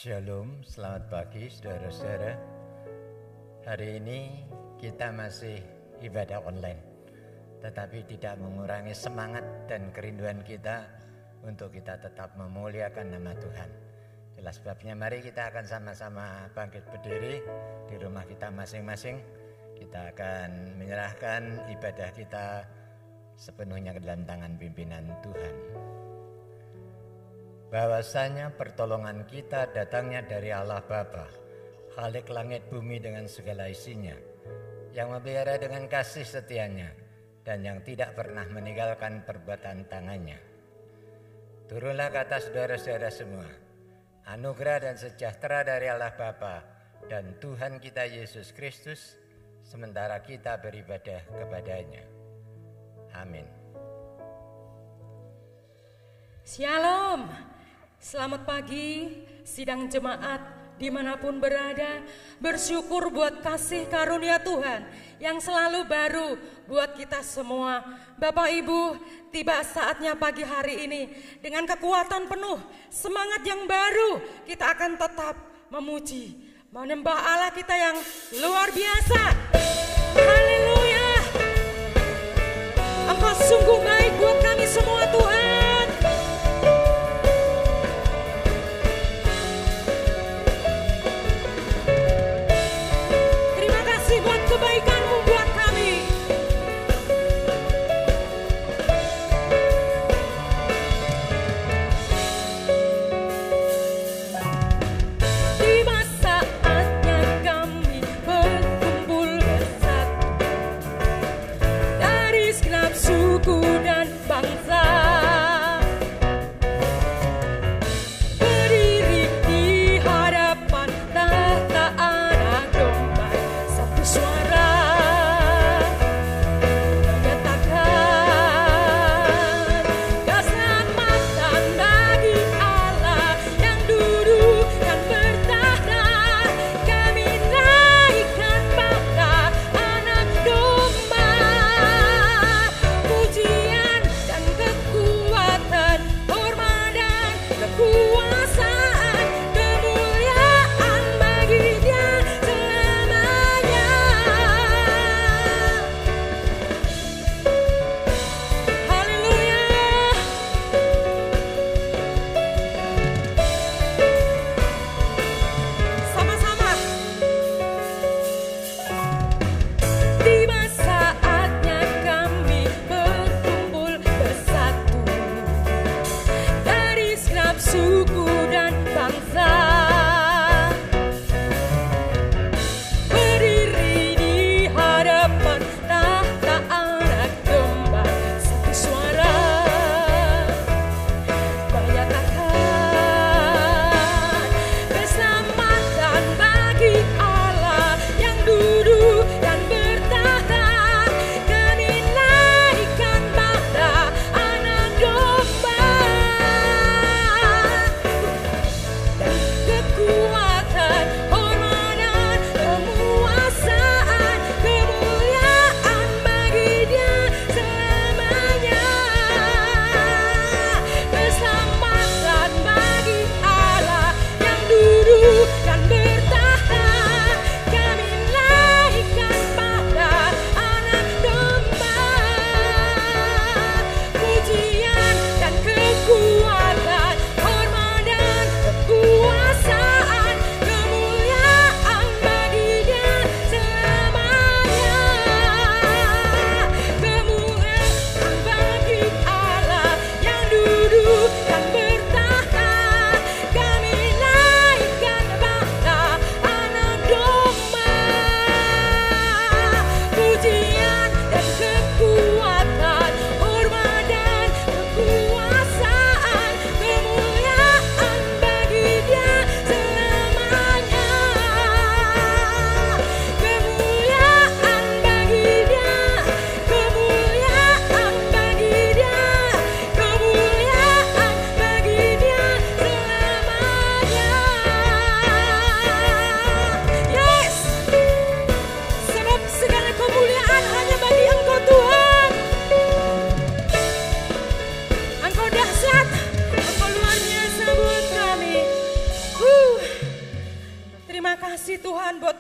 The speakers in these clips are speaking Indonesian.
Shalom, selamat pagi saudara-saudara. Hari ini kita masih ibadah online, tetapi tidak mengurangi semangat dan kerinduan kita untuk kita tetap memuliakan nama Tuhan. Jelas sebabnya mari kita akan sama-sama bangkit berdiri di rumah kita masing-masing. Kita akan menyerahkan ibadah kita sepenuhnya ke dalam tangan pimpinan Tuhan. Bahwasanya pertolongan kita datangnya dari Allah Bapa, Khalik langit bumi dengan segala isinya, yang memelihara dengan kasih setianya, dan yang tidak pernah meninggalkan perbuatan tangannya. Turunlah ke atas saudara-saudara semua, anugerah dan sejahtera dari Allah Bapa dan Tuhan kita Yesus Kristus, sementara kita beribadah kepadanya. Amin. Shalom. Selamat pagi, sidang jemaat dimanapun berada. Bersyukur buat kasih karunia Tuhan yang selalu baru buat kita semua. Bapak Ibu, tiba saatnya pagi hari ini dengan kekuatan penuh, semangat yang baru, kita akan tetap memuji, menyembah Allah kita yang luar biasa. Haleluya. Engkau sungguh baik buat kami semua Tuhan. Kebaikan-Mu buat kami. Tiba saatnya kami berkumpul bersatu dari segenap suku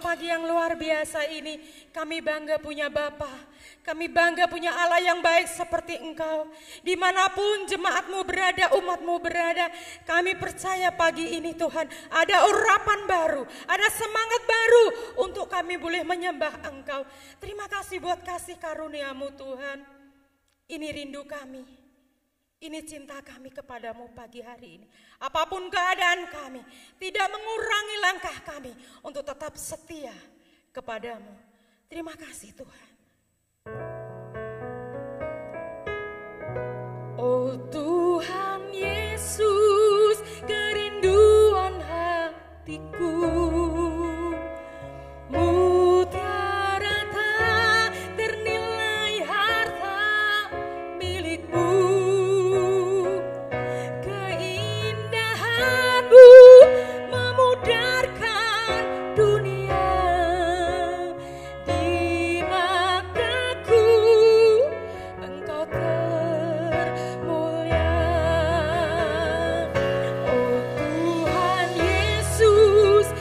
pagi yang luar biasa ini, kami bangga punya Bapa. Kami bangga punya Allah yang baik seperti Engkau. Dimanapun jemaatmu berada, umatmu berada, kami percaya pagi ini Tuhan, ada urapan baru, ada semangat baru untuk kami boleh menyembah Engkau. Terima kasih buat kasih karunia-Mu Tuhan. Ini rindu kami, ini cinta kami kepadamu pagi hari ini. Apapun keadaan kami, tidak mengurangi langkah kami untuk tetap setia kepadamu. Terima kasih Tuhan. Oh Tuhan Yesus, kerinduan hatiku, mutiara tak ternilai harta milikmu, keindahanmu memudarkan dunia, di mataku Engkau termulia. Oh Tuhan Yesus,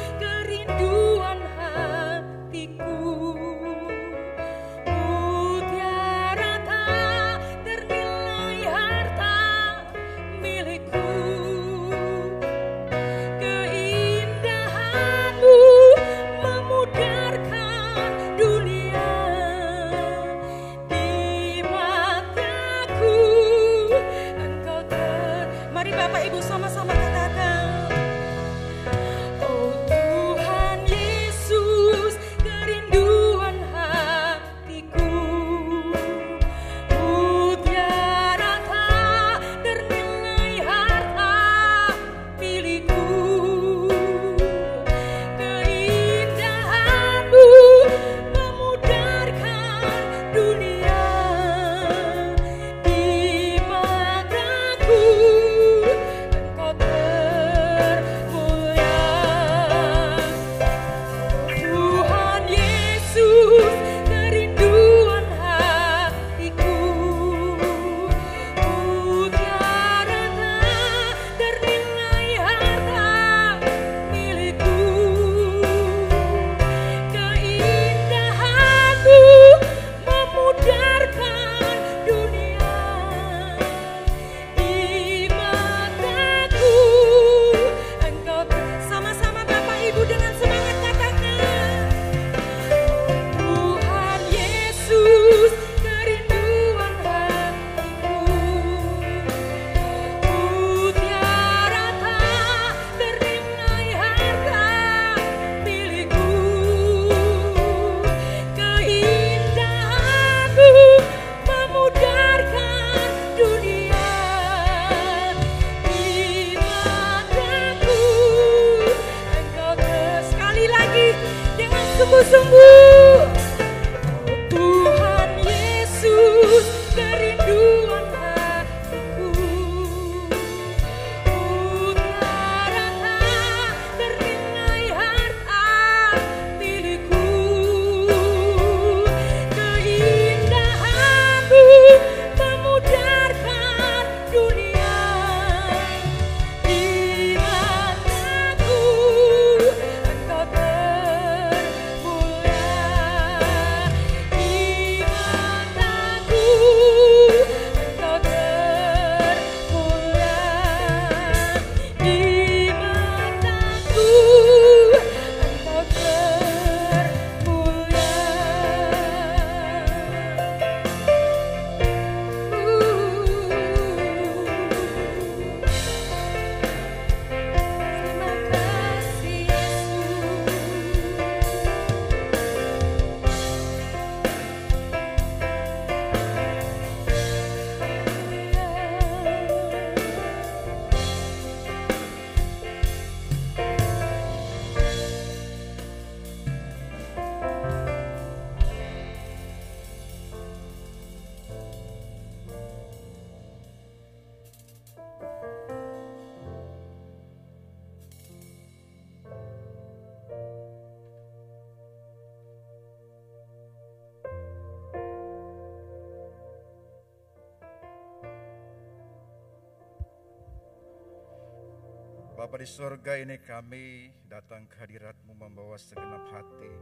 Bapa di surga, ini kami datang ke hadirat-Mu membawa segenap hati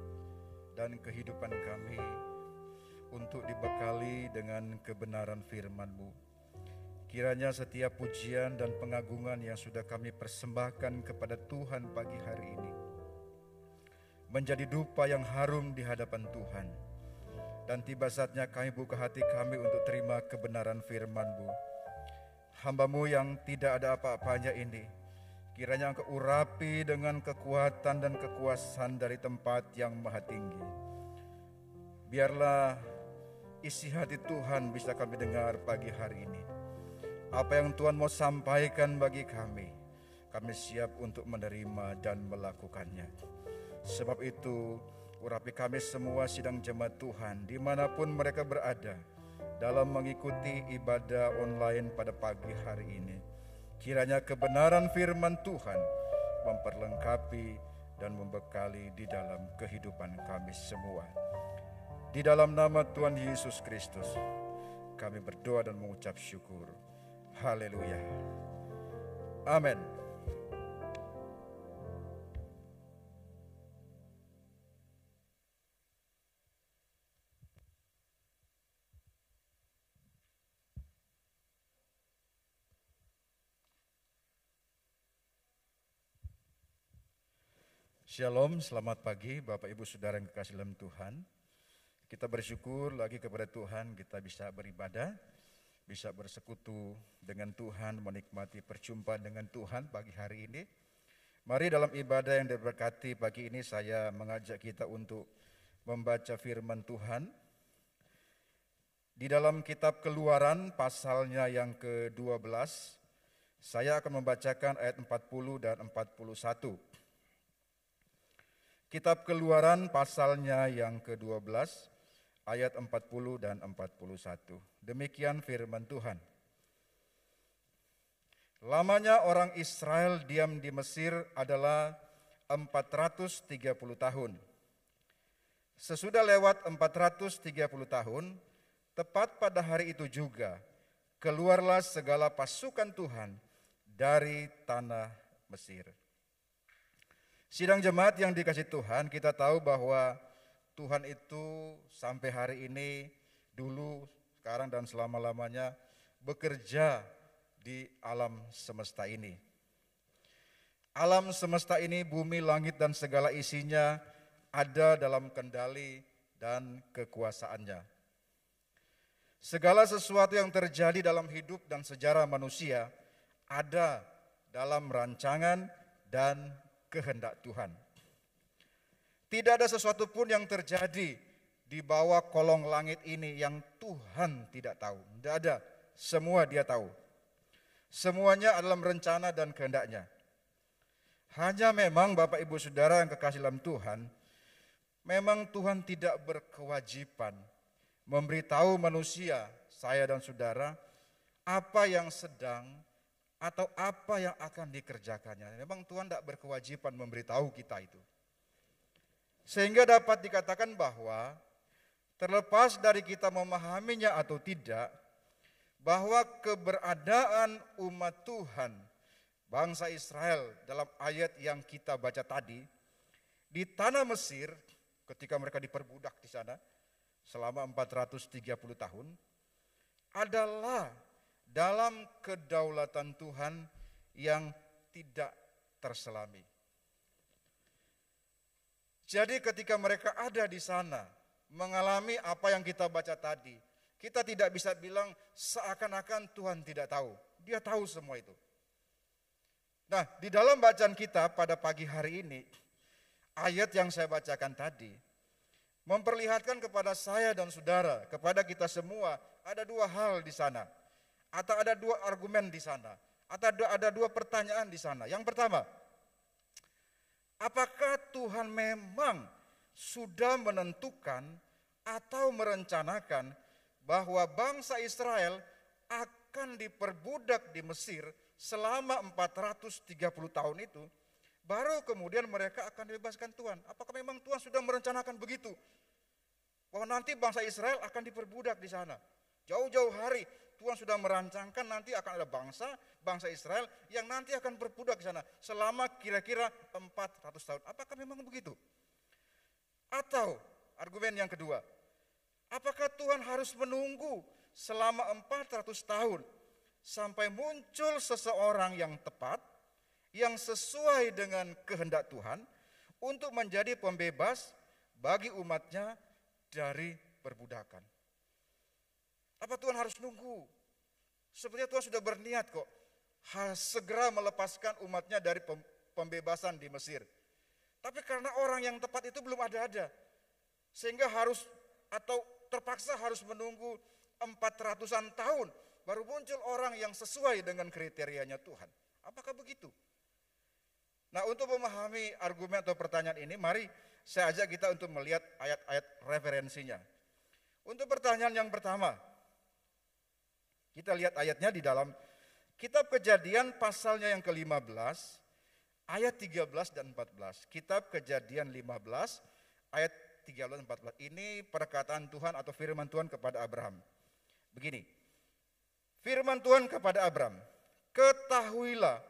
dan kehidupan kami untuk dibekali dengan kebenaran firman-Mu. Kiranya setiap pujian dan pengagungan yang sudah kami persembahkan kepada Tuhan pagi hari ini menjadi dupa yang harum di hadapan Tuhan. Dan tiba saatnya kami buka hati kami untuk terima kebenaran firman-Mu. Hamba-Mu yang tidak ada apa-apanya ini, kiranya Engkau urapi dengan kekuatan dan kekuasaan dari tempat yang maha tinggi. Biarlah isi hati Tuhan bisa kami dengar pagi hari ini. Apa yang Tuhan mau sampaikan bagi kami siap untuk menerima dan melakukannya. Sebab itu, urapi kami semua sidang jemaat Tuhan dimanapun mereka berada dalam mengikuti ibadah online pada pagi hari ini. Kiranya kebenaran firman Tuhan memperlengkapi dan membekali di dalam kehidupan kami semua. Di dalam nama Tuhan Yesus Kristus, kami berdoa dan mengucap syukur. Haleluya. Amin. Shalom, selamat pagi Bapak Ibu Saudara yang kekasih dalam Tuhan. Kita bersyukur lagi kepada Tuhan, kita bisa beribadah, bisa bersekutu dengan Tuhan, menikmati perjumpaan dengan Tuhan pagi hari ini. Mari dalam ibadah yang diberkati pagi ini saya mengajak kita untuk membaca firman Tuhan. Di dalam kitab Keluaran pasalnya yang ke-12, saya akan membacakan ayat 40 dan 41. Kitab Keluaran pasalnya yang ke-12, ayat 40 dan 41. Demikian firman Tuhan. Lamanya orang Israel diam di Mesir adalah 430 tahun. Sesudah lewat 430 tahun, tepat pada hari itu juga, keluarlah segala pasukan Tuhan dari tanah Mesir. Sidang jemaat yang dikasihi Tuhan, kita tahu bahwa Tuhan itu sampai hari ini, dulu, sekarang dan selama-lamanya bekerja di alam semesta ini. Alam semesta ini, bumi, langit dan segala isinya ada dalam kendali dan kekuasaannya. Segala sesuatu yang terjadi dalam hidup dan sejarah manusia ada dalam rancangan dan kehendak Tuhan. Tidak ada sesuatu pun yang terjadi di bawah kolong langit ini yang Tuhan tidak tahu. Tidak ada, semua Dia tahu. Semuanya adalah rencana dan kehendaknya. Hanya memang Bapak Ibu Saudara yang kekasih dalam Tuhan, memang Tuhan tidak berkewajiban memberitahu manusia, saya dan saudara, apa yang sedang atau apa yang akan dikerjakannya. Memang Tuhan tidak berkewajiban memberitahu kita itu. Sehingga dapat dikatakan bahwa terlepas dari kita memahaminya atau tidak, bahwa keberadaan umat Tuhan, bangsa Israel dalam ayat yang kita baca tadi, di tanah Mesir ketika mereka diperbudak di sana selama 430 tahun, adalah dalam kedaulatan Tuhan yang tidak terselami. Jadi ketika mereka ada di sana, mengalami apa yang kita baca tadi, kita tidak bisa bilang seakan-akan Tuhan tidak tahu. Dia tahu semua itu. Nah, di dalam bacaan kita pada pagi hari ini, ayat yang saya bacakan tadi, memperlihatkan kepada saya dan saudara, kepada kita semua, ada dua hal di sana. Atau ada dua argumen di sana. Atau ada dua pertanyaan di sana. Yang pertama, apakah Tuhan memang sudah menentukan atau merencanakan bahwa bangsa Israel akan diperbudak di Mesir selama 430 tahun itu, baru kemudian mereka akan dibebaskan Tuhan? Apakah memang Tuhan sudah merencanakan begitu? Bahwa nanti bangsa Israel akan diperbudak di sana. Jauh-jauh hari Tuhan sudah merancangkan nanti akan ada bangsa Israel yang nanti akan berbudak di sana selama kira-kira 400 tahun. Apakah memang begitu? Atau argumen yang kedua, apakah Tuhan harus menunggu selama 400 tahun sampai muncul seseorang yang tepat, yang sesuai dengan kehendak Tuhan untuk menjadi pembebas bagi umatnya dari perbudakan? Apa Tuhan harus nunggu? Sepertinya Tuhan sudah berniat kok segera melepaskan umatnya dari pembebasan di Mesir. Tapi karena orang yang tepat itu belum ada, sehingga harus atau terpaksa harus menunggu 400-an tahun baru muncul orang yang sesuai dengan kriterianya Tuhan. Apakah begitu? Nah, untuk memahami argumen atau pertanyaan ini, mari saya ajak kita untuk melihat ayat-ayat referensinya. Untuk pertanyaan yang pertama, kita lihat ayatnya di dalam Kitab Kejadian pasalnya yang ke-15, ayat 13 dan 14. Kitab Kejadian 15, ayat 13 dan 14. Ini perkataan Tuhan atau firman Tuhan kepada Abraham. Begini, firman Tuhan kepada Abraham, ketahuilah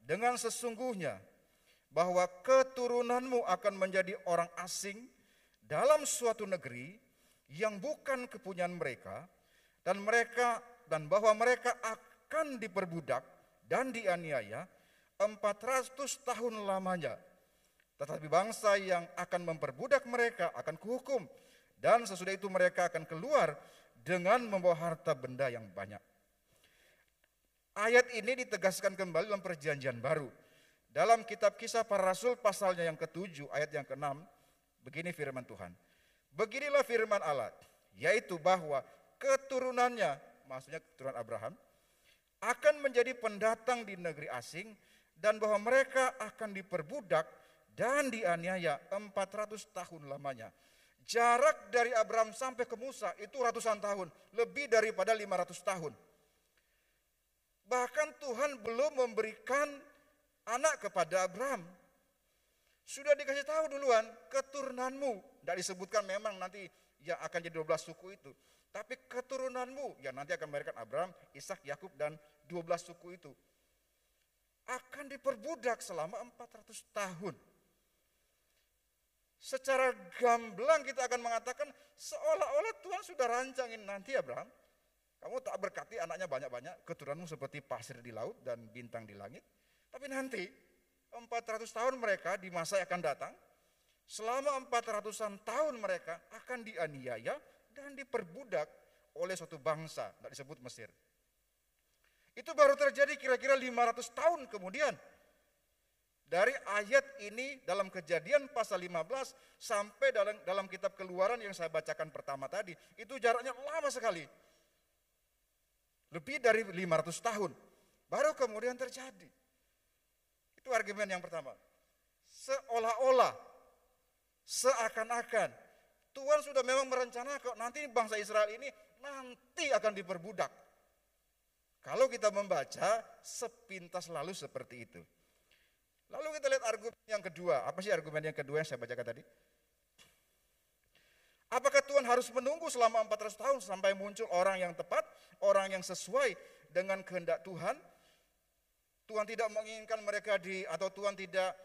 dengan sesungguhnya bahwa keturunanmu akan menjadi orang asing dalam suatu negeri yang bukan kepunyaan mereka, dan bahwa mereka akan diperbudak dan dianiaya 400 tahun lamanya. Tetapi bangsa yang akan memperbudak mereka akan kuhukum, dan sesudah itu mereka akan keluar dengan membawa harta benda yang banyak. Ayat ini ditegaskan kembali dalam Perjanjian Baru. Dalam kitab Kisah Para Rasul pasalnya yang ke-7 ayat yang ke-6, begini firman Tuhan. Beginilah firman Allah, yaitu bahwa keturunannya, maksudnya keturunan Abraham, akan menjadi pendatang di negeri asing, dan bahwa mereka akan diperbudak dan dianiaya 400 tahun lamanya. Jarak dari Abraham sampai ke Musa itu ratusan tahun, lebih daripada 500 tahun. Bahkan Tuhan belum memberikan anak kepada Abraham. Sudah dikasih tahu duluan, keturunanmu. Tidak disebutkan memang nanti yang akan jadi 12 suku itu. Tapi keturunanmu yang nanti akan melahirkan Abraham, Ishak, Yakub dan 12 suku itu akan diperbudak selama 400 tahun. Secara gamblang kita akan mengatakan seolah-olah Tuhan sudah rancangin nanti Abraham, kamu tak berkati anaknya banyak-banyak, keturunanmu seperti pasir di laut dan bintang di langit. Tapi nanti 400 tahun mereka di masa yang akan datang, selama 400-an tahun mereka akan dianiaya dan diperbudak oleh suatu bangsa, tidak disebut Mesir. Itu baru terjadi kira-kira 500 tahun kemudian. Dari ayat ini dalam Kejadian pasal 15 sampai dalam kitab Keluaran yang saya bacakan pertama tadi, itu jaraknya lama sekali. Lebih dari 500 tahun. Baru kemudian terjadi. Itu argumen yang pertama. Seolah-olah, seakan-akan Tuhan sudah memang merencanakan nanti bangsa Israel ini nanti akan diperbudak. Kalau kita membaca sepintas lalu seperti itu. Lalu kita lihat argumen yang kedua. Apa sih argumen yang kedua yang saya bacakan tadi? Apakah Tuhan harus menunggu selama 400 tahun sampai muncul orang yang tepat, orang yang sesuai dengan kehendak Tuhan? Tuhan tidak menginginkan mereka atau Tuhan tidak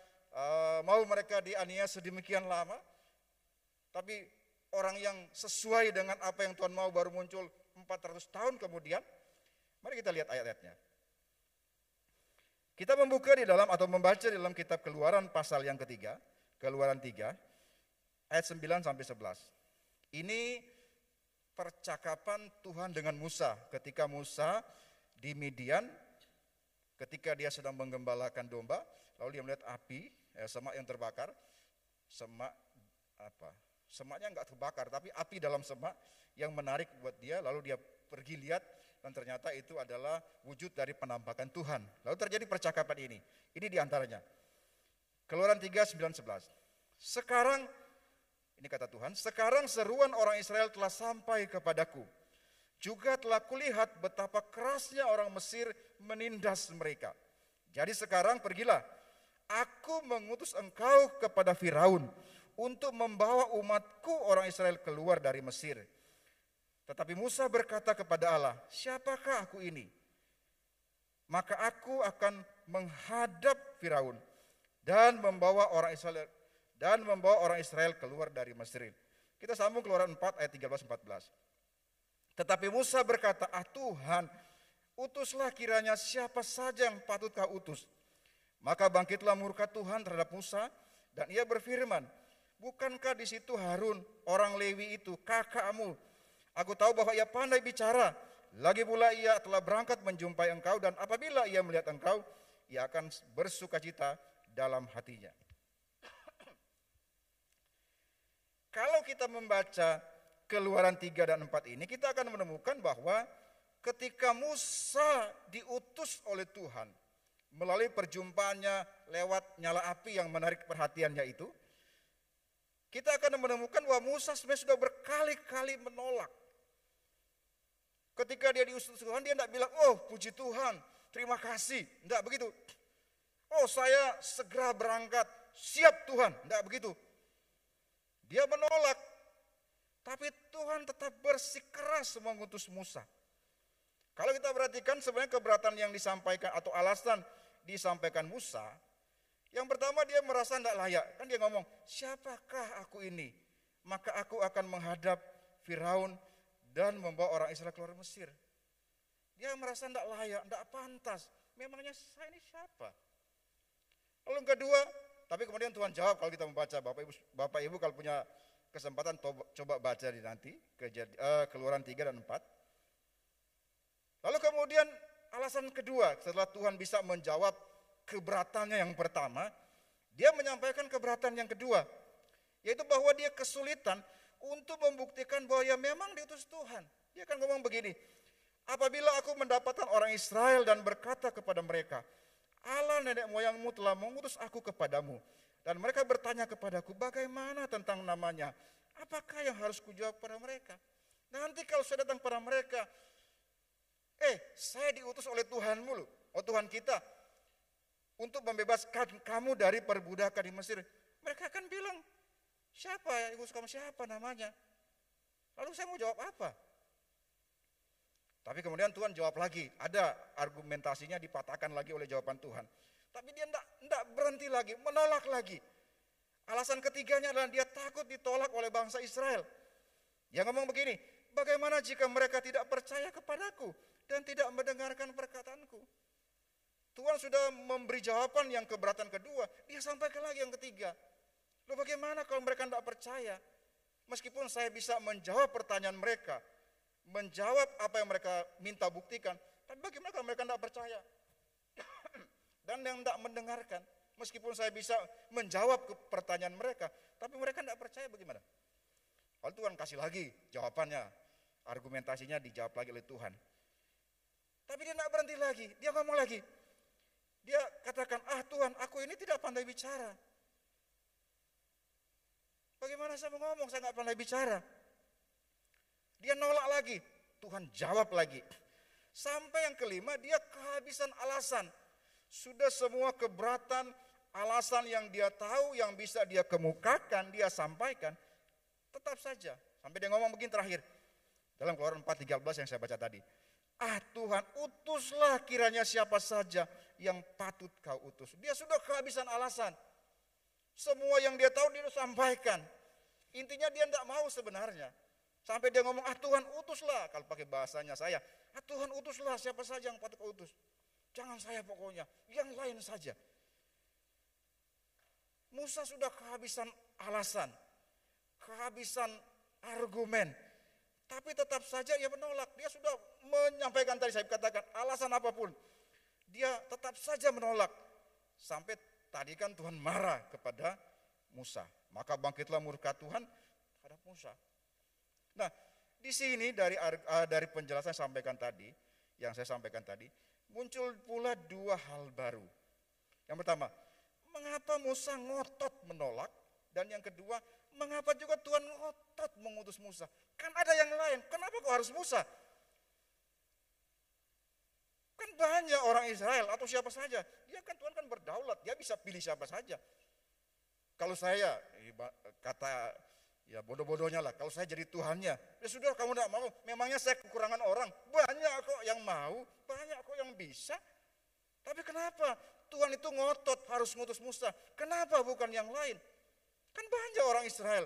mau mereka dianiaya sedemikian lama. Tapi orang yang sesuai dengan apa yang Tuhan mau baru muncul 400 tahun kemudian. Mari kita lihat ayat-ayatnya. Kita membuka di dalam atau membaca di dalam kitab Keluaran pasal yang ketiga, Keluaran 3, ayat 9 sampai 11. Ini percakapan Tuhan dengan Musa ketika Musa di Midian, ketika dia sedang menggembalakan domba, lalu dia melihat api, semak yang terbakar, semaknya enggak terbakar, tapi api dalam semak yang menarik buat dia, lalu dia pergi lihat, dan ternyata itu adalah wujud dari penampakan Tuhan. Lalu terjadi percakapan ini. Ini diantaranya. Keluaran 3, 9, 11. Sekarang, ini kata Tuhan, sekarang seruan orang Israel telah sampai kepadaku. Juga telah kulihat betapa kerasnya orang Mesir menindas mereka. Jadi sekarang pergilah, aku mengutus engkau kepada Firaun untuk membawa umatku orang Israel keluar dari Mesir. Tetapi Musa berkata kepada Allah, siapakah aku ini? Maka aku akan menghadap Firaun dan membawa orang Israel keluar dari Mesir. Kita sambung Keluaran 4 ayat 13-14. Tetapi Musa berkata, Tuhan, utuslah kiranya siapa saja yang patut kau utus. Maka bangkitlah murka Tuhan terhadap Musa dan ia berfirman, bukankah di situ Harun orang Lewi itu kakakmu? Aku tahu bahwa ia pandai bicara. Lagi pula ia telah berangkat menjumpai engkau dan apabila ia melihat engkau, ia akan bersukacita dalam hatinya. Kalau kita membaca Keluaran 3 dan 4 ini, kita akan menemukan bahwa ketika Musa diutus oleh Tuhan, melalui perjumpaannya lewat nyala api yang menarik perhatiannya itu, kita akan menemukan bahwa Musa sebenarnya sudah berkali-kali menolak. Ketika dia diutus Tuhan, dia tidak bilang, oh puji Tuhan, terima kasih. Tidak begitu. Oh saya segera berangkat, siap Tuhan. Tidak begitu. Dia menolak. Tapi Tuhan tetap bersikeras mengutus Musa. Kalau kita perhatikan sebenarnya keberatan yang disampaikan atau alasan disampaikan Musa, yang pertama dia merasa tidak layak. Kan dia ngomong, siapakah aku ini? Maka aku akan menghadap Firaun dan membawa orang Israel keluar Mesir. Dia merasa tidak layak, tidak pantas. Memangnya saya ini siapa? Lalu yang kedua, tapi kemudian Tuhan jawab kalau kita membaca. Bapak Ibu kalau punya kesempatan coba baca di nanti Keluaran 3 dan 4. Lalu kemudian alasan kedua, setelah Tuhan bisa menjawab keberatannya yang pertama, dia menyampaikan keberatan yang kedua, yaitu bahwa dia kesulitan untuk membuktikan bahwa ya memang diutus Tuhan. Dia akan ngomong begini, apabila aku mendapatkan orang Israel dan berkata kepada mereka, Allah nenek moyangmu telah mengutus aku kepadamu. Dan mereka bertanya kepadaku, bagaimana tentang namanya? Apakah yang harus kujawab pada mereka? Nanti kalau saya datang pada mereka, saya diutus oleh Tuhanmu loh, Tuhan kita, untuk membebaskan kamu dari perbudakan di Mesir. Mereka akan bilang, siapa yang diutus kamu, siapa namanya? Lalu saya mau jawab apa? Tapi kemudian Tuhan jawab lagi, ada argumentasinya dipatahkan lagi oleh jawaban Tuhan. Tapi dia tidak berhenti lagi, menolak lagi. Alasan ketiganya adalah dia takut ditolak oleh bangsa Israel. Dia ngomong begini, bagaimana jika mereka tidak percaya kepadaku dan tidak mendengarkan perkataanku? Tuhan sudah memberi jawaban yang keberatan kedua, dia sampaikan lagi yang ketiga. Lalu bagaimana kalau mereka tidak percaya? Meskipun saya bisa menjawab pertanyaan mereka, menjawab apa yang mereka minta buktikan, tapi bagaimana kalau mereka tidak percaya? Dan yang tidak mendengarkan, meskipun saya bisa menjawab ke pertanyaan mereka, tapi mereka tidak percaya, bagaimana? Lalu Tuhan kasih lagi jawabannya, argumentasinya dijawab lagi oleh Tuhan. Tapi dia tidak berhenti lagi, dia ngomong lagi. Dia katakan, Tuhan, aku ini tidak pandai bicara. Bagaimana saya mau ngomong, saya nggak pandai bicara. Dia nolak lagi, Tuhan jawab lagi. Sampai yang kelima, dia kehabisan alasan. Sudah semua keberatan, alasan yang dia tahu, yang bisa dia kemukakan, dia sampaikan, tetap saja. Sampai dia ngomong begini terakhir, dalam Keluaran 4:13 yang saya baca tadi. Tuhan, utuslah kiranya siapa saja yang patut kau utus. Dia sudah kehabisan alasan. Semua yang dia tahu dia sampaikan. Intinya dia tidak mau sebenarnya. Sampai dia ngomong, Tuhan utuslah, kalau pakai bahasanya saya, Tuhan utuslah siapa saja yang patut kau utus. Jangan saya pokoknya, yang lain saja. Musa sudah kehabisan alasan, kehabisan argumen, tapi tetap saja ia menolak. Dia sudah menyampaikan tadi saya katakan alasan apapun, dia tetap saja menolak. Sampai tadi kan Tuhan marah kepada Musa, maka bangkitlah murka Tuhan terhadap Musa. Nah, di sini dari penjelasan yang saya sampaikan tadi, muncul pula dua hal baru. Yang pertama, mengapa Musa ngotot menolak? Dan yang kedua, mengapa juga Tuhan ngotot mengutus Musa? Kan ada yang lain, kenapa kok harus Musa? Kan banyak orang Israel atau siapa saja. Tuhan kan berdaulat, dia bisa pilih siapa saja. Kalau saya, kata Ya bodoh-bodohnya lah, kalau saya jadi Tuhannya, ya sudah kamu tidak mau, memangnya saya kekurangan orang, banyak kok yang mau, banyak kok yang bisa. Tapi kenapa Tuhan itu ngotot harus ngutus Musa, kenapa bukan yang lain? Kan banyak orang Israel,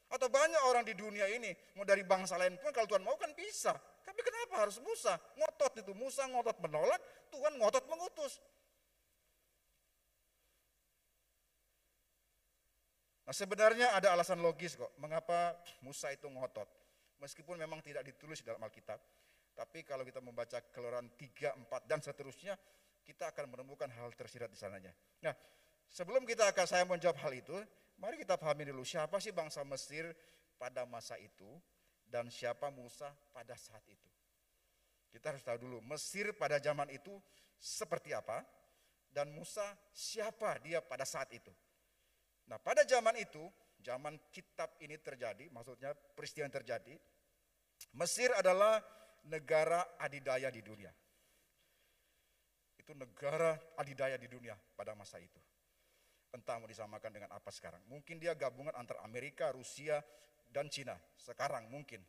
atau banyak orang di dunia ini, mau dari bangsa lain pun kalau Tuhan mau kan bisa. Tapi kenapa harus Musa? Ngotot itu, Musa ngotot menolak, Tuhan ngotot mengutus. Nah sebenarnya ada alasan logis kok, mengapa Musa itu ngotot. Meskipun memang tidak ditulis dalam Alkitab, tapi kalau kita membaca Keluaran 3, 4 dan seterusnya, kita akan menemukan hal tersirat di sananya. Nah sebelum saya menjawab hal itu, mari kita pahami dulu siapa sih bangsa Mesir pada masa itu dan siapa Musa pada saat itu. Kita harus tahu dulu Mesir pada zaman itu seperti apa dan Musa siapa dia pada saat itu. Nah pada zaman itu, zaman kitab ini terjadi, maksudnya peristiwa yang terjadi, Mesir adalah negara adidaya di dunia. Itu negara adidaya di dunia pada masa itu. Entah mau disamakan dengan apa sekarang. Mungkin dia gabungan antara Amerika, Rusia, dan Cina. Sekarang mungkin.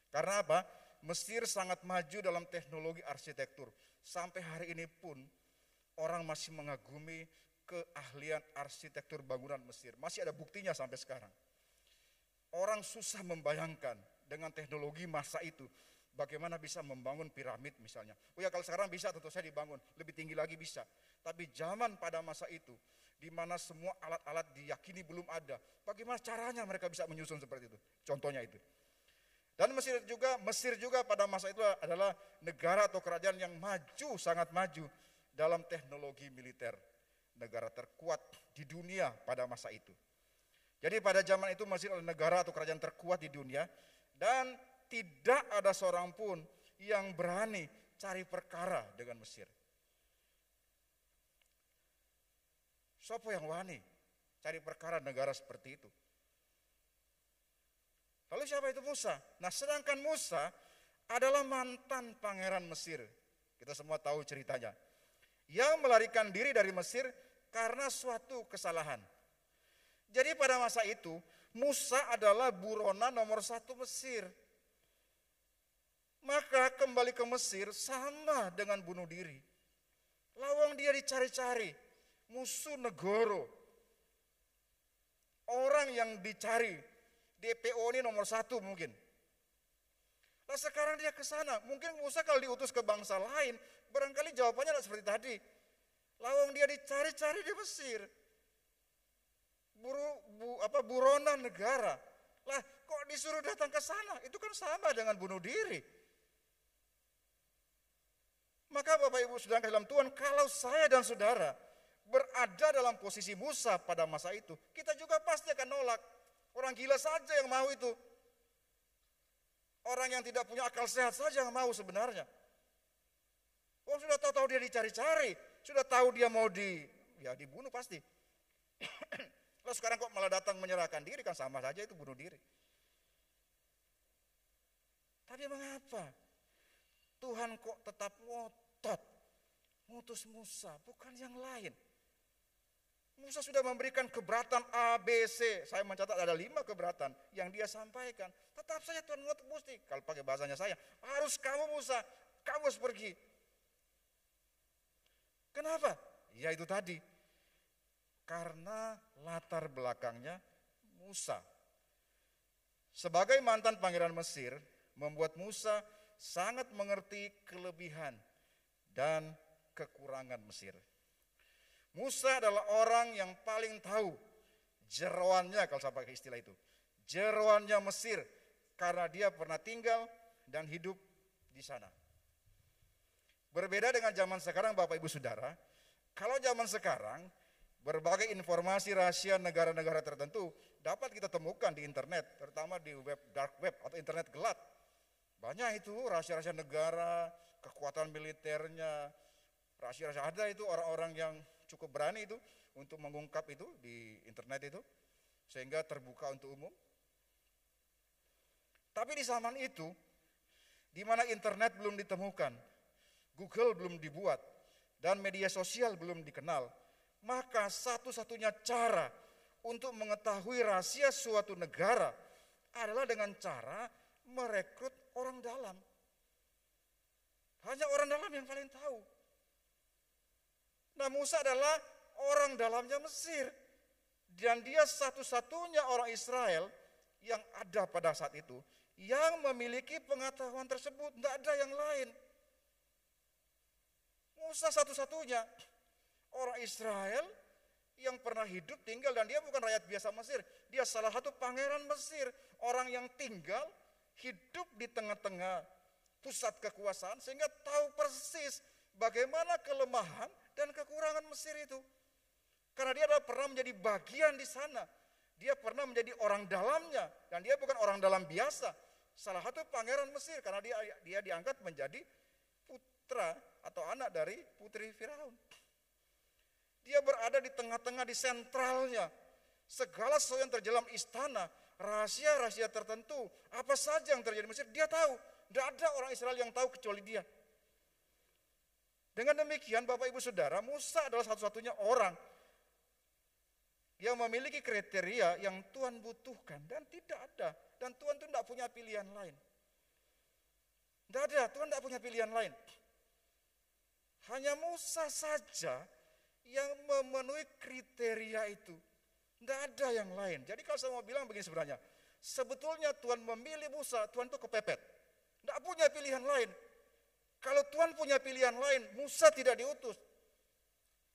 Karena apa? Mesir sangat maju dalam teknologi arsitektur. Sampai hari ini pun orang masih mengagumi keahlian arsitektur bangunan Mesir. Masih ada buktinya sampai sekarang. Orang susah membayangkan dengan teknologi masa itu bagaimana bisa membangun piramid misalnya. Oh ya kalau sekarang bisa tentu saja dibangun, lebih tinggi lagi bisa. Tapi zaman pada masa itu di mana semua alat-alat diyakini belum ada, bagaimana caranya mereka bisa menyusun seperti itu? Contohnya itu. Dan Mesir juga pada masa itu adalah negara atau kerajaan yang maju, sangat maju dalam teknologi militer. Negara terkuat di dunia pada masa itu. Jadi pada zaman itu Mesir adalah negara atau kerajaan terkuat di dunia dan tidak ada seorang pun yang berani cari perkara dengan Mesir. Siapa yang wani cari perkara negara seperti itu? Lalu siapa itu Musa? Nah sedangkan Musa adalah mantan pangeran Mesir. Kita semua tahu ceritanya. Yang melarikan diri dari Mesir karena suatu kesalahan. Jadi pada masa itu Musa adalah buronan nomor 1 Mesir. Maka kembali ke Mesir sama dengan bunuh diri. Lawang dia dicari-cari, musuh negoro. Orang yang dicari, DPO ini nomor 1 mungkin. Nah sekarang dia ke sana, mungkin Musa kalau diutus ke bangsa lain, barangkali jawabannya tidak seperti tadi. Lawang dia dicari-cari di Mesir. Buronan negara. Lah kok disuruh datang ke sana? Itu kan sama dengan bunuh diri. Maka Bapak Ibu Saudara dalam Tuhan, kalau saya dan saudara berada dalam posisi Musa pada masa itu, kita juga pasti akan nolak. Orang gila saja yang mau itu. Orang yang tidak punya akal sehat saja yang mau sebenarnya. Orang sudah tahu dia dicari-cari, sudah tahu dia mau dibunuh pasti. Lalu sekarang kok malah datang menyerahkan diri, kan sama saja itu bunuh diri. Tapi mengapa Tuhan kok tetap ngotot ngutus Musa, bukan yang lain? Musa sudah memberikan keberatan A, B, C. Saya mencatat ada 5 keberatan yang dia sampaikan. Tetap saja Tuhan ngotot mesti, kalau pakai bahasanya saya, harus kamu Musa, kamu harus pergi. Kenapa? Ya itu tadi. Karena latar belakangnya Musa. Sebagai mantan pangeran Mesir, membuat Musa sangat mengerti kelebihan dan kekurangan Mesir. Musa adalah orang yang paling tahu jeroannya, kalau saya pakai istilah itu, jeroannya Mesir, karena dia pernah tinggal dan hidup di sana. Berbeda dengan zaman sekarang Bapak Ibu Saudara, kalau zaman sekarang berbagai informasi rahasia negara-negara tertentu dapat kita temukan di internet, terutama di dark web atau internet gelap. Banyak itu rahasia-rahasia negara, kekuatan militernya, rahasia-rahasia, ada itu orang-orang yang cukup berani itu untuk mengungkap itu di internet itu, sehingga terbuka untuk umum. Tapi di zaman itu, di mana internet belum ditemukan, Google belum dibuat, dan media sosial belum dikenal, maka satu-satunya cara untuk mengetahui rahasia suatu negara adalah dengan cara merekrut orang dalam. Hanya orang dalam yang paling tahu. Nah, Musa adalah orang dalamnya Mesir. Dan dia satu-satunya orang Israel yang ada pada saat itu yang memiliki pengetahuan tersebut. Tidak ada yang lain. Musa satu-satunya orang Israel yang pernah hidup, tinggal, dan dia bukan rakyat biasa Mesir. Dia salah satu pangeran Mesir. Orang yang tinggal, hidup di tengah-tengah pusat kekuasaan, sehingga tahu persis bagaimana kelemahan dan kekurangan Mesir itu. Karena dia adalah pernah menjadi bagian di sana. Dia pernah menjadi orang dalamnya, dan dia bukan orang dalam biasa. Salah satu pangeran Mesir, karena dia diangkat menjadi putra atau anak dari putri Firaun. Dia berada di tengah-tengah, di sentralnya. Segala sesuatu yang terjelam istana, rahasia-rahasia tertentu, apa saja yang terjadi di Mesir, dia tahu. Tidak ada orang Israel yang tahu kecuali dia. Dengan demikian, Bapak Ibu Saudara, Musa adalah satu-satunya orang yang memiliki kriteria yang Tuhan butuhkan, dan tidak ada. Dan Tuhan itu tidak punya pilihan lain. Tidak ada, Tuhan tidak punya pilihan lain. Hanya Musa saja yang memenuhi kriteria itu. Tidak ada yang lain. Jadi kalau saya mau bilang begini sebenarnya, sebetulnya Tuhan memilih Musa, Tuhan itu kepepet. Tidak punya pilihan lain. Kalau Tuhan punya pilihan lain, Musa tidak diutus.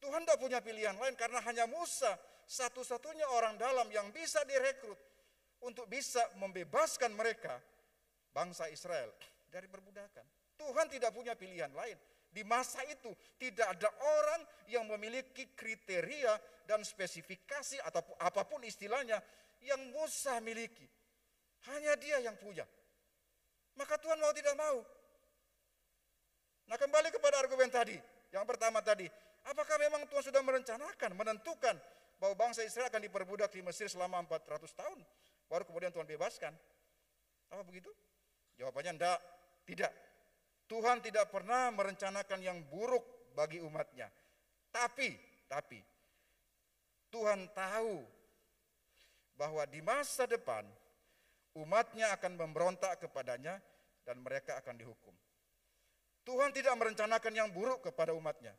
Tuhan tidak punya pilihan lain karena hanya Musa satu-satunya orang dalam yang bisa direkrut untuk bisa membebaskan mereka, bangsa Israel, dari perbudakan. Tuhan tidak punya pilihan lain. Di masa itu tidak ada orang yang memiliki kriteria dan spesifikasi atau apapun istilahnya yang Musa miliki. Hanya dia yang punya. Maka Tuhan mau tidak mau. Nah, kembali kepada argumen tadi. Yang pertama tadi, apakah memang Tuhan sudah merencanakan, menentukan bahwa bangsa Israel akan diperbudak di Mesir selama 400 tahun, baru kemudian Tuhan bebaskan? Apa begitu? Jawabannya enggak, tidak. Tuhan tidak pernah merencanakan yang buruk bagi umatnya. Tapi Tuhan tahu bahwa di masa depan umatnya akan memberontak kepadanya dan mereka akan dihukum. Tuhan tidak merencanakan yang buruk kepada umatnya.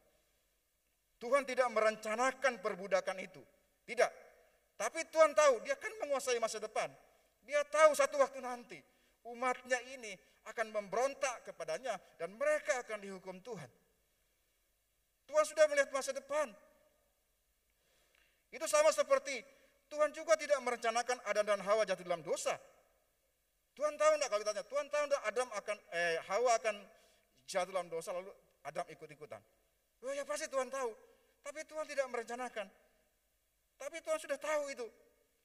Tuhan tidak merencanakan perbudakan itu. Tidak. Tapi Tuhan tahu, dia akan menguasai masa depan. Dia tahu satu waktu nanti umatnya ini akan memberontak kepadanya dan mereka akan dihukum Tuhan. Tuhan sudah melihat masa depan. Itu sama seperti Tuhan juga tidak merencanakan Adam dan Hawa jatuh dalam dosa. Tuhan tahu enggak, kalau ditanya, Tuhan tahu enggak Hawa akan jatuh dalam dosa lalu Adam ikut-ikutan? Oh ya pasti Tuhan tahu. Tapi Tuhan tidak merencanakan. Tapi Tuhan sudah tahu itu.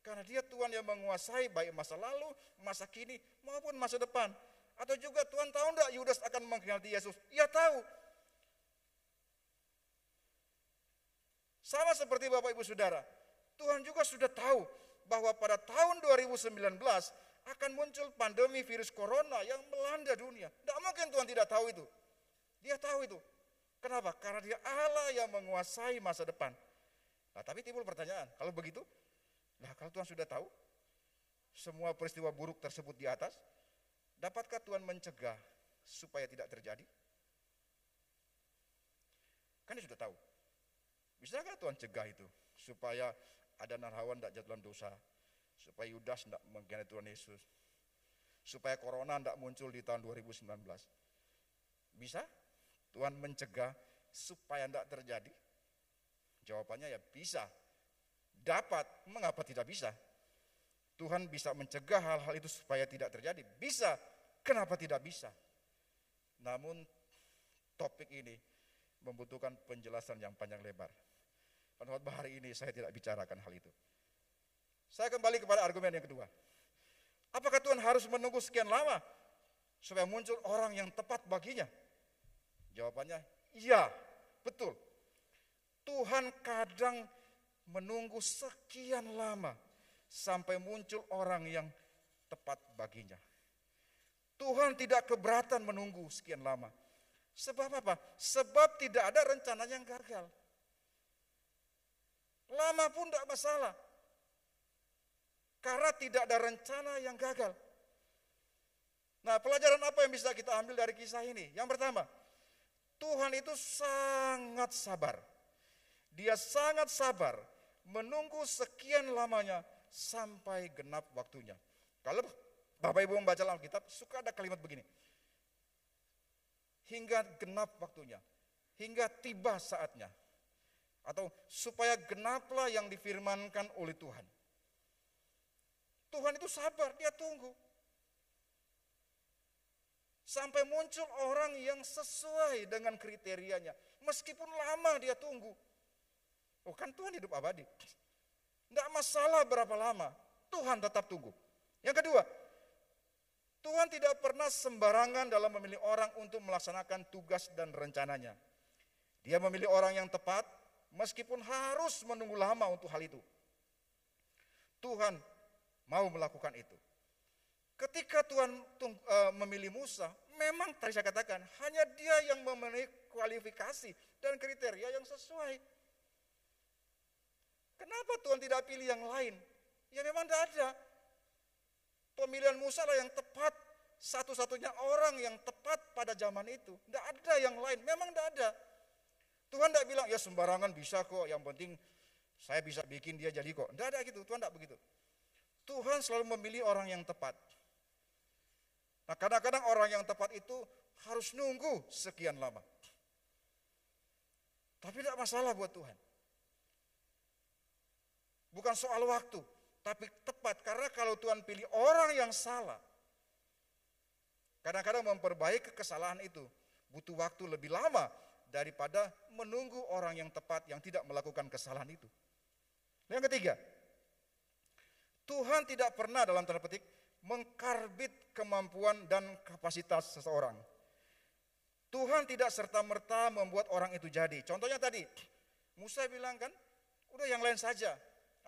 Karena dia Tuhan yang menguasai baik masa lalu, masa kini, maupun masa depan. Atau juga Tuhan tahu enggak Yudas akan mengkhianati Yesus? Ia tahu. Sama seperti Bapak Ibu Saudara, Tuhan juga sudah tahu bahwa pada tahun 2019 akan muncul pandemi virus corona yang melanda dunia. Tidak mungkin Tuhan tidak tahu itu. Dia tahu itu. Kenapa? Karena dia Allah yang menguasai masa depan. Nah, tapi timbul pertanyaan, kalau begitu, nah kalau Tuhan sudah tahu semua peristiwa buruk tersebut di atas, dapatkah Tuhan mencegah supaya tidak terjadi? Kan dia sudah tahu. Bisakah Tuhan cegah itu supaya Adam dan Hawa tidak jatuh dalam dosa, supaya Yudas tidak mengkhianati Tuhan Yesus, supaya corona tidak muncul di tahun 2019? Bisa Tuhan mencegah supaya tidak terjadi? Jawabannya ya bisa. Dapat, mengapa tidak bisa? Tuhan bisa mencegah hal-hal itu supaya tidak terjadi. Bisa, kenapa tidak bisa? Namun topik ini membutuhkan penjelasan yang panjang lebar. Pada hari ini saya tidak bicarakan hal itu. Saya kembali kepada argumen yang kedua. Apakah Tuhan harus menunggu sekian lama supaya muncul orang yang tepat baginya? Jawabannya iya, betul. Tuhan kadang menunggu sekian lama sampai muncul orang yang tepat baginya. Tuhan tidak keberatan menunggu sekian lama. Sebab apa? Sebab tidak ada rencana yang gagal. Lama pun tidak masalah. Karena tidak ada rencana yang gagal. Nah, pelajaran apa yang bisa kita ambil dari kisah ini? Yang pertama, Tuhan itu sangat sabar. Dia sangat sabar menunggu sekian lamanya sampai genap waktunya. Kalau Bapak Ibu membaca Alkitab, suka ada kalimat begini. Hingga genap waktunya, hingga tiba saatnya. Atau supaya genaplah yang difirmankan oleh Tuhan. Tuhan itu sabar, dia tunggu. Sampai muncul orang yang sesuai dengan kriterianya. Meskipun lama dia tunggu. Oh kan Tuhan hidup abadi. Tidak masalah berapa lama, Tuhan tetap tunggu. Yang kedua, Tuhan tidak pernah sembarangan dalam memilih orang untuk melaksanakan tugas dan rencananya. Dia memilih orang yang tepat, meskipun harus menunggu lama untuk hal itu. Tuhan mau melakukan itu. Ketika Tuhan memilih Musa, memang tadi saya katakan, hanya dia yang memenuhi kualifikasi dan kriteria yang sesuai. Kenapa Tuhan tidak pilih yang lain? Ya memang tidak ada. Pemilihan Musa lah yang tepat, satu-satunya orang yang tepat pada zaman itu. Tidak ada yang lain, memang tidak ada. Tuhan tidak bilang, ya sembarangan bisa kok, yang penting saya bisa bikin dia jadi kok. Tidak ada gitu, Tuhan tidak begitu. Tuhan selalu memilih orang yang tepat. Nah kadang-kadang orang yang tepat itu harus nunggu sekian lama. Tapi tidak masalah buat Tuhan. Bukan soal waktu, tapi tepat. Karena kalau Tuhan pilih orang yang salah, kadang-kadang memperbaiki kesalahan itu butuh waktu lebih lama daripada menunggu orang yang tepat yang tidak melakukan kesalahan itu. Yang ketiga, Tuhan tidak pernah dalam tanda petik mengkarbit kemampuan dan kapasitas seseorang. Tuhan tidak serta-merta membuat orang itu jadi. Contohnya tadi, Musa bilang kan, udah yang lain saja.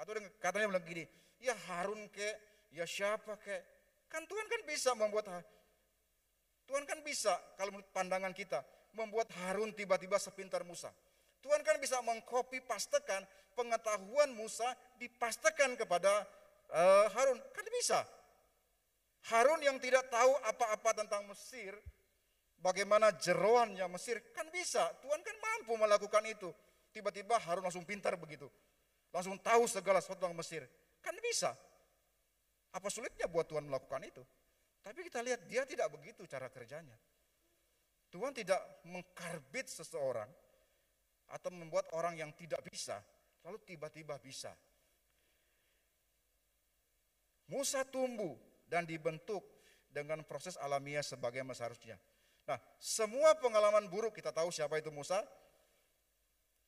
Atau katanya bilang gini, ya Harun kek, ya siapa kek. Kan Tuhan kan bisa membuat, Tuhan kan bisa kalau menurut pandangan kita, membuat Harun tiba-tiba sepintar Musa. Tuhan kan bisa mengcopy pastekan pengetahuan Musa, dipastekan kepada Harun, kan bisa. Harun yang tidak tahu apa-apa tentang Mesir, bagaimana jeroannya Mesir, kan bisa. Tuhan kan mampu melakukan itu. Tiba-tiba Harun langsung pintar begitu. Langsung tahu segala sesuatu tentang Mesir. Kan bisa. Apa sulitnya buat Tuhan melakukan itu? Tapi kita lihat dia tidak begitu cara kerjanya. Tuhan tidak mengkarbit seseorang atau membuat orang yang tidak bisa, lalu tiba-tiba bisa. Musa tumbuh dan dibentuk dengan proses alamiah sebagaimana seharusnya. Nah, semua pengalaman buruk kita tahu siapa itu Musa.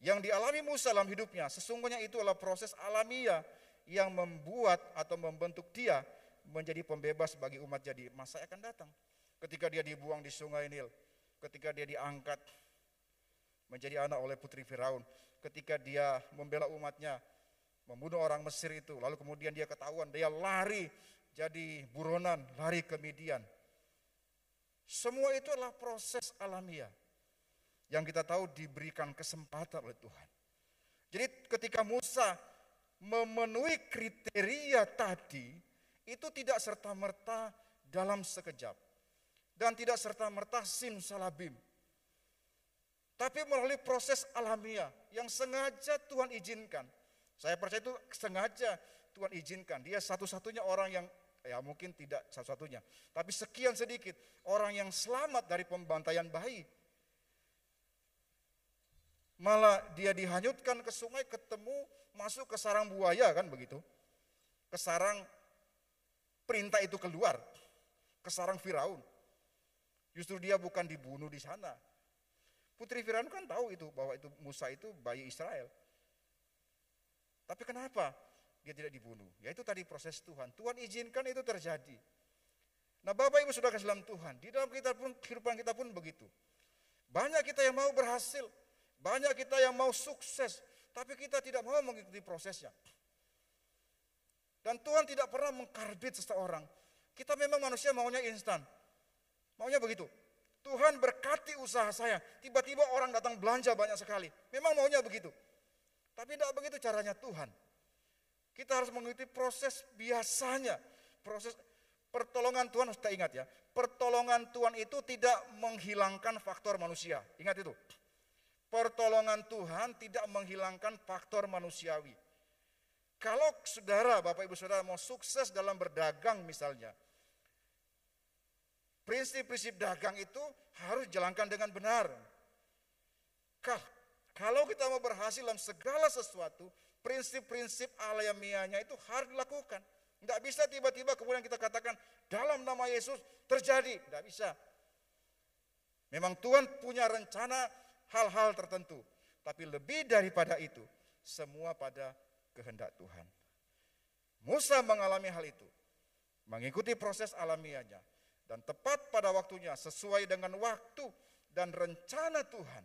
Yang dialami Musa dalam hidupnya, sesungguhnya itu adalah proses alamiah yang membuat atau membentuk dia menjadi pembebas bagi umat jadi masa akan datang. Ketika dia dibuang di sungai Nil, ketika dia diangkat menjadi anak oleh putri Firaun, ketika dia membela umatnya, membunuh orang Mesir itu, lalu kemudian dia ketahuan, dia lari jadi buronan, lari ke Midian. Semua itu adalah proses alamiah yang kita tahu diberikan kesempatan oleh Tuhan. Jadi ketika Musa memenuhi kriteria tadi, itu tidak serta-merta dalam sekejap. Dan tidak serta-merta simsalabim. Tapi melalui proses alamiah yang sengaja Tuhan izinkan. Saya percaya itu sengaja Tuhan izinkan. Dia satu-satunya orang yang, ya mungkin tidak satu-satunya, tapi sekian sedikit orang yang selamat dari pembantaian bayi. Malah dia dihanyutkan ke sungai, ketemu masuk ke sarang buaya kan begitu. Ke sarang perintah itu keluar, ke sarang Firaun. Justru dia bukan dibunuh di sana. Putri Firaun kan tahu itu bahwa itu Musa itu bayi Israel. Tapi kenapa dia tidak dibunuh? Ya itu tadi proses Tuhan. Tuhan izinkan itu terjadi. Nah Bapak Ibu Saudara kasih dalam Tuhan, di dalam kita pun, kehidupan kita pun begitu. Banyak kita yang mau berhasil, banyak kita yang mau sukses, tapi kita tidak mau mengikuti prosesnya. Dan Tuhan tidak pernah mengkarbit seseorang. Kita memang manusia maunya instan. Maunya begitu. Tuhan berkati usaha saya, tiba-tiba orang datang belanja banyak sekali. Memang maunya begitu. Tapi tidak begitu caranya Tuhan. Kita harus mengikuti proses biasanya. Proses pertolongan Tuhan, harus kita ingat ya. Pertolongan Tuhan itu tidak menghilangkan faktor manusia. Ingat itu. Pertolongan Tuhan tidak menghilangkan faktor manusiawi. Kalau saudara, Bapak Ibu Saudara mau sukses dalam berdagang misalnya, prinsip-prinsip dagang itu harus dijalankan dengan benar. Kalau kita mau berhasil dalam segala sesuatu, prinsip-prinsip alamiahnya itu harus dilakukan. Tidak bisa tiba-tiba kemudian kita katakan dalam nama Yesus terjadi. Tidak bisa. Memang Tuhan punya rencana hal-hal tertentu. Tapi lebih daripada itu, semua pada kehendak Tuhan. Musa mengalami hal itu, mengikuti proses alamiahnya, dan tepat pada waktunya sesuai dengan waktu dan rencana Tuhan,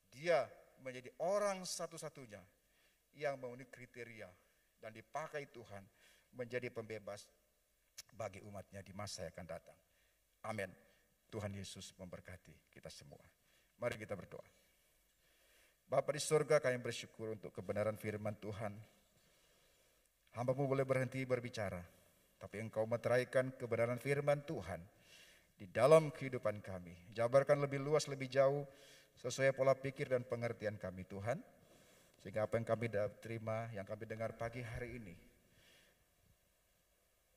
dia menjadi orang satu-satunya yang memenuhi kriteria dan dipakai Tuhan menjadi pembebas bagi umatnya di masa yang akan datang. Amin. Tuhan Yesus memberkati kita semua. Mari kita berdoa. Bapa di surga, kami bersyukur untuk kebenaran firman Tuhan. Hamba-Mu boleh berhenti berbicara, tapi Engkau meteraikan kebenaran firman Tuhan di dalam kehidupan kami. Jabarkan lebih luas, lebih jauh, sesuai pola pikir dan pengertian kami Tuhan. Sehingga apa yang kami terima, yang kami dengar pagi hari ini,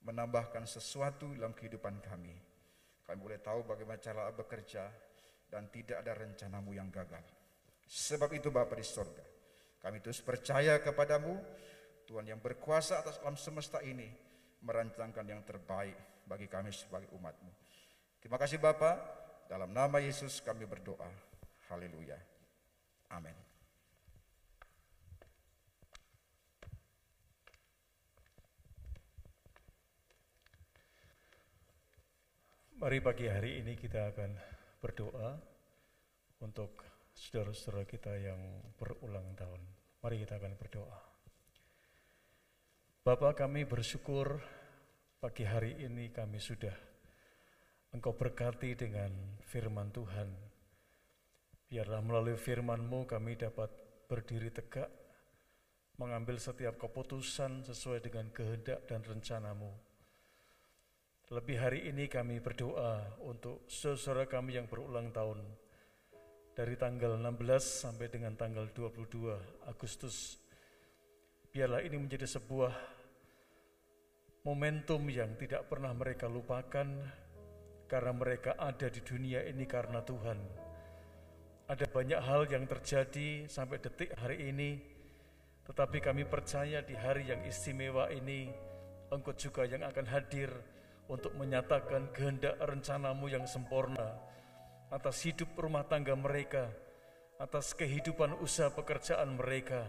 menambahkan sesuatu dalam kehidupan kami. Kami boleh tahu bagaimana cara bekerja dan tidak ada rencana-Mu yang gagal. Sebab itu Bapa di surga, kami terus percaya kepadamu, Tuhan yang berkuasa atas alam semesta ini, merancangkan yang terbaik bagi kami sebagai umat-Mu. Terima kasih Bapa, dalam nama Yesus kami berdoa. Haleluya. Amin. Mari pagi hari ini kita akan berdoa untuk saudara-saudara kita yang berulang tahun. Mari kita akan berdoa. Bapa, kami bersyukur pagi hari ini kami sudah Engkau berkati dengan firman Tuhan. Biarlah melalui firman-Mu kami dapat berdiri tegak, mengambil setiap keputusan sesuai dengan kehendak dan rencana-Mu. Lebih hari ini kami berdoa untuk saudara kami yang berulang tahun, dari tanggal 16 sampai dengan tanggal 22 Agustus. Biarlah ini menjadi sebuah momentum yang tidak pernah mereka lupakan, karena mereka ada di dunia ini karena Tuhan. Ada banyak hal yang terjadi sampai detik hari ini, tetapi kami percaya di hari yang istimewa ini, Engkau juga yang akan hadir untuk menyatakan kehendak rencana-Mu yang sempurna atas hidup rumah tangga mereka, atas kehidupan usaha pekerjaan mereka.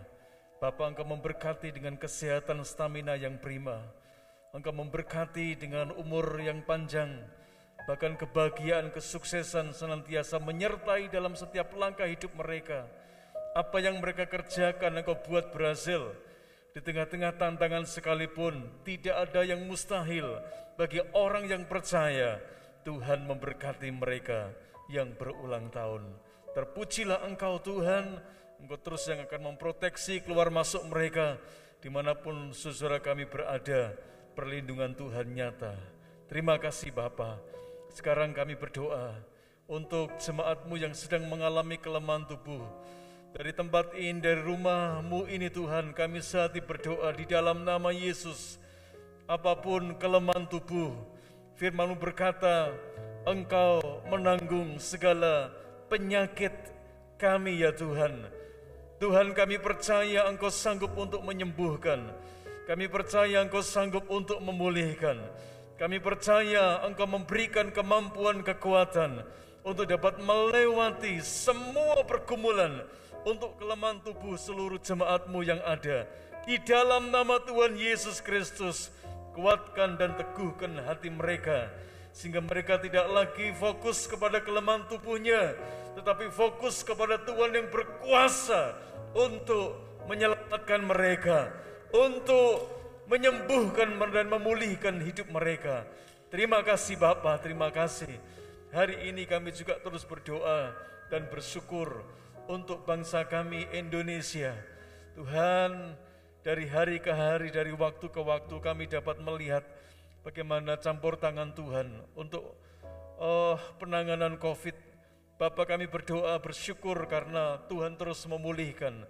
Bapa, Engkau memberkati dengan kesehatan stamina yang prima. Engkau memberkati dengan umur yang panjang, bahkan kebahagiaan, kesuksesan senantiasa menyertai dalam setiap langkah hidup mereka. Apa yang mereka kerjakan Engkau buat berhasil. Di tengah-tengah tantangan sekalipun, tidak ada yang mustahil bagi orang yang percaya. Tuhan memberkati mereka yang berulang tahun. Terpujilah Engkau Tuhan, Engkau terus yang akan memproteksi keluar masuk mereka dimanapun saudara kami berada. Perlindungan Tuhan nyata. Terima kasih Bapa. Sekarang kami berdoa untuk jemaat-Mu yang sedang mengalami kelemahan tubuh. Dari tempat ini, dari rumah-Mu ini Tuhan, kami sehati berdoa di dalam nama Yesus. Apapun kelemahan tubuh, firman-Mu berkata, Engkau menanggung segala penyakit kami ya Tuhan. Tuhan, kami percaya Engkau sanggup untuk menyembuhkan. Kami percaya Engkau sanggup untuk memulihkan. Kami percaya Engkau memberikan kemampuan, kekuatan untuk dapat melewati semua pergumulan untuk kelemahan tubuh seluruh jemaat-Mu yang ada. Di dalam nama Tuhan Yesus Kristus, kuatkan dan teguhkan hati mereka, sehingga mereka tidak lagi fokus kepada kelemahan tubuhnya, tetapi fokus kepada Tuhan yang berkuasa untuk menyelamatkan mereka, untuk menyembuhkan dan memulihkan hidup mereka. Terima kasih Bapa, terima kasih. Hari ini kami juga terus berdoa dan bersyukur untuk bangsa kami Indonesia. Tuhan, dari hari ke hari, dari waktu ke waktu kami dapat melihat bagaimana campur tangan Tuhan untuk penanganan COVID. Bapak, kami berdoa bersyukur karena Tuhan terus memulihkan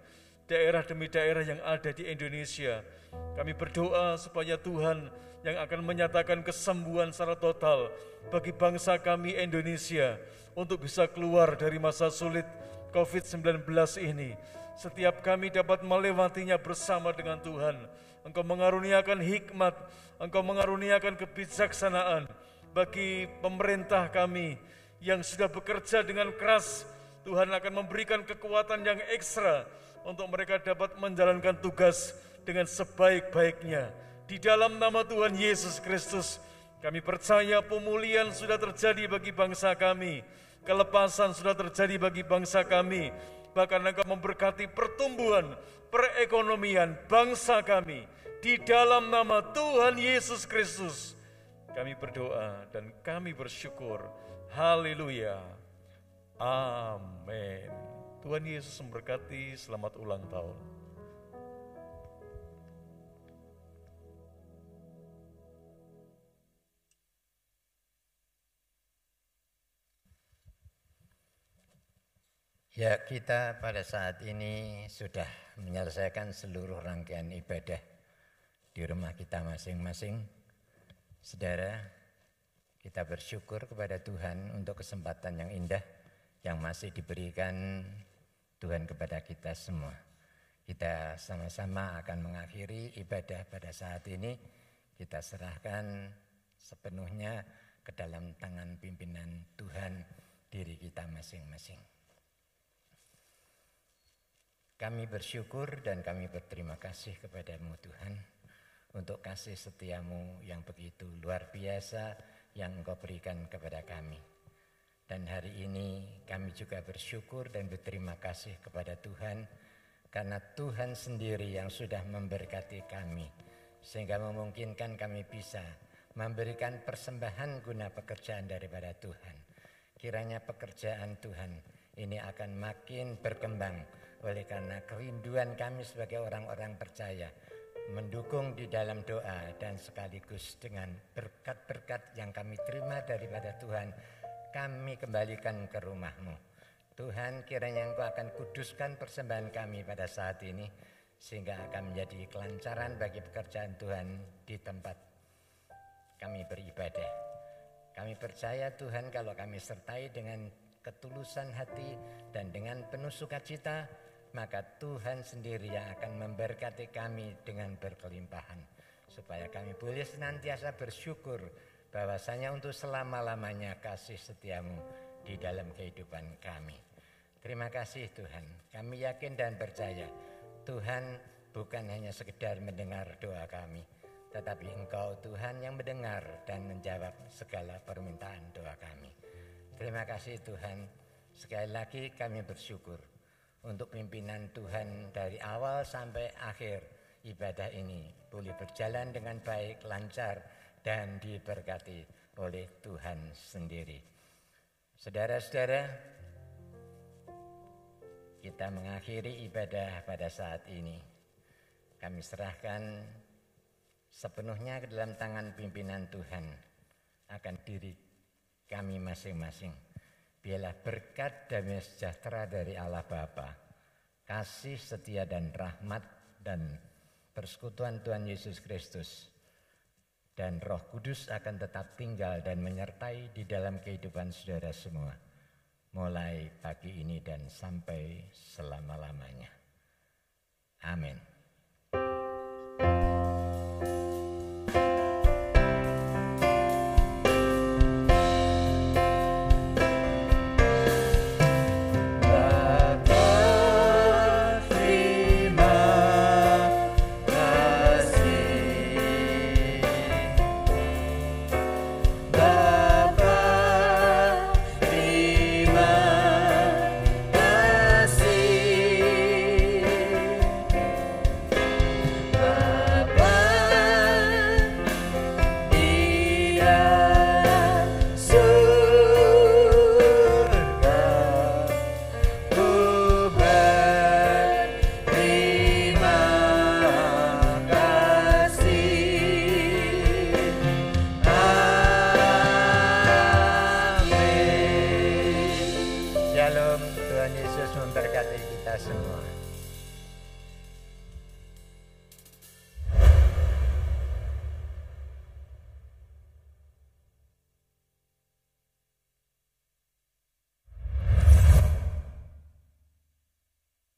daerah demi daerah yang ada di Indonesia. Kami berdoa supaya Tuhan yang akan menyatakan kesembuhan secara total bagi bangsa kami Indonesia untuk bisa keluar dari masa sulit COVID-19 ini. Setiap kami dapat melewatinya bersama dengan Tuhan. Engkau mengaruniakan hikmat, Engkau mengaruniakan kebijaksanaan bagi pemerintah kami yang sudah bekerja dengan keras. Tuhan akan memberikan kekuatan yang ekstra untuk mereka dapat menjalankan tugas dengan sebaik-baiknya. Di dalam nama Tuhan Yesus Kristus, kami percaya pemulihan sudah terjadi bagi bangsa kami, kelepasan sudah terjadi bagi bangsa kami, bahkan Engkau memberkati pertumbuhan perekonomian bangsa kami. Di dalam nama Tuhan Yesus Kristus, kami berdoa dan kami bersyukur. Haleluya. Amin. Tuhan Yesus memberkati. Selamat ulang tahun. Ya, kita pada saat ini sudah menyelesaikan seluruh rangkaian ibadah di rumah kita masing-masing. Saudara, kita bersyukur kepada Tuhan untuk kesempatan yang indah yang masih diberikan Tuhan kepada kita semua. Kita sama-sama akan mengakhiri ibadah pada saat ini. Kita serahkan sepenuhnya ke dalam tangan pimpinan Tuhan diri kita masing-masing. Kami bersyukur dan kami berterima kasih kepada-Mu Tuhan untuk kasih setiamu yang begitu luar biasa yang Engkau berikan kepada kami. Dan hari ini kami juga bersyukur dan berterima kasih kepada Tuhan karena Tuhan sendiri yang sudah memberkati kami sehingga memungkinkan kami bisa memberikan persembahan guna pekerjaan daripada Tuhan. Kiranya pekerjaan Tuhan ini akan makin berkembang oleh karena kerinduan kami sebagai orang-orang percaya mendukung di dalam doa dan sekaligus dengan berkat-berkat yang kami terima daripada Tuhan, kami kembalikan ke rumah-Mu. Tuhan, kiranya Engkau akan kuduskan persembahan kami pada saat ini sehingga akan menjadi kelancaran bagi pekerjaan Tuhan di tempat kami beribadah. Kami percaya Tuhan kalau kami sertai dengan ketulusan hati dan dengan penuh sukacita, maka Tuhan sendiri yang akan memberkati kami dengan berkelimpahan. Supaya kami boleh senantiasa bersyukur bahwasanya untuk selama-lamanya kasih setiamu di dalam kehidupan kami. Terima kasih Tuhan, kami yakin dan percaya Tuhan bukan hanya sekedar mendengar doa kami, tetapi Engkau Tuhan yang mendengar dan menjawab segala permintaan doa kami. Terima kasih Tuhan, sekali lagi kami bersyukur untuk pimpinan Tuhan dari awal sampai akhir ibadah ini boleh berjalan dengan baik, lancar, dan diberkati oleh Tuhan sendiri. Saudara-saudara, kita mengakhiri ibadah pada saat ini. Kami serahkan sepenuhnya ke dalam tangan pimpinan Tuhan akan diri kami masing-masing. Biarlah berkat damai sejahtera dari Allah Bapa, kasih setia dan rahmat dan persekutuan Tuhan Yesus Kristus dan Roh Kudus akan tetap tinggal dan menyertai di dalam kehidupan saudara semua, mulai pagi ini dan sampai selama-lamanya. Amin.